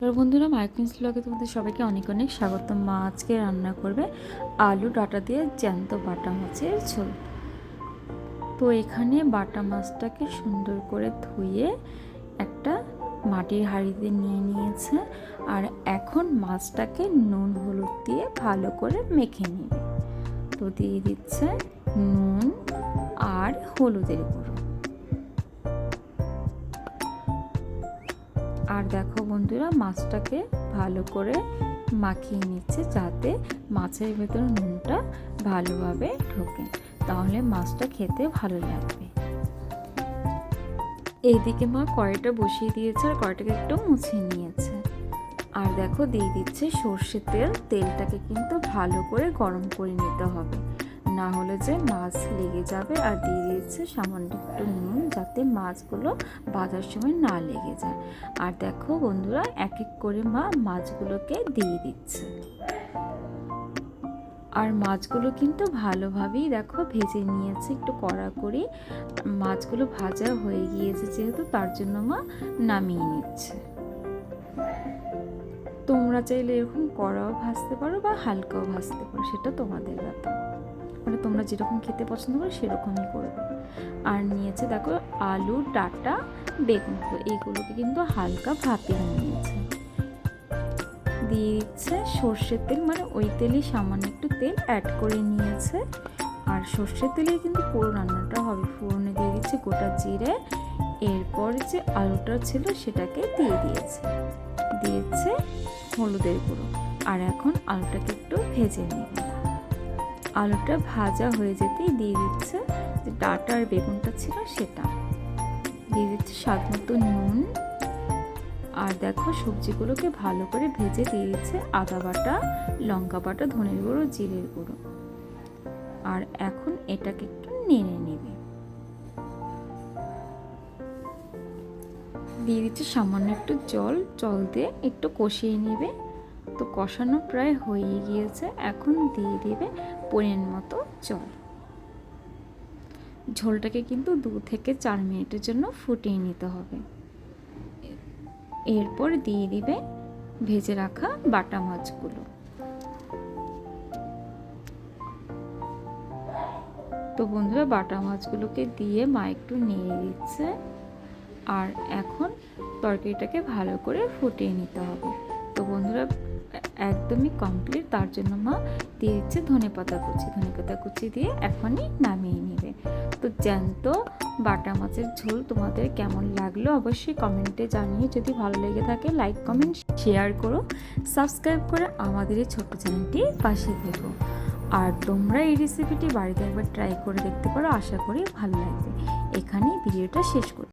তো বন্ধুরা, মাইকিংস ব্লগে তোমাদের সবাইকে অনেক অনেক স্বাগত। মা আজকে রান্না করবে আলু ডাঁটা দিয়ে জ্যান্ত বাটা মাছের ঝোল। তো এখানে বাটা মাছটাকে সুন্দর করে ধুয়ে একটা মাটির হাঁড়িতে নিয়ে নিয়েছে, আর এখন মাছটাকে নুন হলুদ দিয়ে ভালো করে মেখে নেবে। তো দিয়ে দিচ্ছে নুন আর হলুদের গুঁড়ো। আর দেখো বন্ধুরা, মাছটাকে ভালো করে মাখিয়ে নিচ্ছে যাতে মাছের ভেতর নুনটা ভালোভাবে ঢোকে, তাহলে মাছটা খেতে ভালো লাগবে। এইদিকে মা কড়াইটা বসিয়ে দিয়েছে আর কড়াইটাকে একটু মুছিয়ে নিয়েছে। আর দেখো দিয়ে দিচ্ছে সর্ষের তেল। তেলটাকে কিন্তু ভালো করে গরম করে নিতে হবে, না হলে যে মাছ লেগে যাবে। আর দিয়ে দিচ্ছে সামান্য একটু নুন, যাতে মাছগুলো ভাজার সময় না লেগে যায়। আর দেখো বন্ধুরা, এক এক করে মা মাছগুলোকে দিয়ে দিচ্ছে। আর মাছগুলো কিন্তু ভালোভাবেই দেখো ভেজে নিয়েছে, একটু কড়া করে। মাছগুলো ভাজা হয়ে গিয়েছে যেহেতু, তার জন্য মা নামিয়ে নিচ্ছে। তোমরা চাইলে এরকম কড়াও ভাজতে পারো বা হালকাও ভাজতে পারো, সেটা তোমাদের ব্যাপার। মানে তোমরা যেরকম খেতে পছন্দ করো সেরকমই করবে। আর নিয়েছে দেখো আলু, ডাঁটা, বেগুন। তো এইগুলোকে কিন্তু হালকা ভাপিয়ে নিয়েছে। দিয়ে দিচ্ছে সর্ষের তেল, মানে ওই তেলই সামান্য একটু তেল অ্যাড করে নিয়েছে। আর সর্ষের তেলেই কিন্তু পুরো রান্নাটা হবে। ফোড়নে দিয়ে দিচ্ছে গোটা জিরে। এরপর যে আলুটা ছিল সেটাকে দিয়ে দিয়েছে হলুদের গুঁড়ো। আর এখন আলুটাকে একটু ভেজে নেবে। আলুটা ভাজা হয়ে যেতেই দিয়ে দিচ্ছে যে ডাঁটা আর বেগুনটা ছিল সেটা। দিয়ে দিচ্ছে স্বাদ মতো নুন। আর দেখো সবজিগুলোকে ভালো করে ভেজে দিয়ে দিচ্ছে আদা বাটা, লঙ্কা বাটা, ধনের গুঁড়ো, জিরের গুঁড়ো। আর এখন এটাকে একটু নেড়ে নেবে। দিয়ে দিচ্ছে সামান্য একটু জল দিয়ে একটু কষিয়ে নেবে। তো কষানো প্রায় হয়ে গিয়েছে, এখন দিয়ে দেবে পরিমাণ মতো জল। ঝোলটাকে কিন্তু 2 থেকে 4 মিনিটের জন্য ফুটিয়ে নিতে হবে। এরপর দিয়ে দিবে ভেজে রাখা বাটা মাছগুলো। তো বন্ধুরা, বাটা মাছগুলোকে দিয়ে মা একটু নেড়ে দিচ্ছে। আর এখন তরকারিটাকে ভালো করে ফুটিয়ে নিতে হবে। তো বন্ধুরা, একদমই কমপ্লিট। তার জন্য মা দিয়ে দিচ্ছে ধনেপাতা কুচি দিয়ে এখনই নামিয়ে নেবে। তো জ্যান্ত বাটা মাছের ঝোল তোমাদের কেমন লাগলো অবশ্যই কমেন্টে জানিয়ে। যদি ভালো লেগে থাকে লাইক, কমেন্ট, শেয়ার করো। সাবস্ক্রাইব করে আমাদের এই ছোট্ট চ্যানেলটি পাশে থেকো। আর তোমরা এই রেসিপিটি বাড়িতে একবার ট্রাই করে দেখতে পারো, আশা করি ভালো লাগবে। এখানেই ভিডিওটা শেষ করো।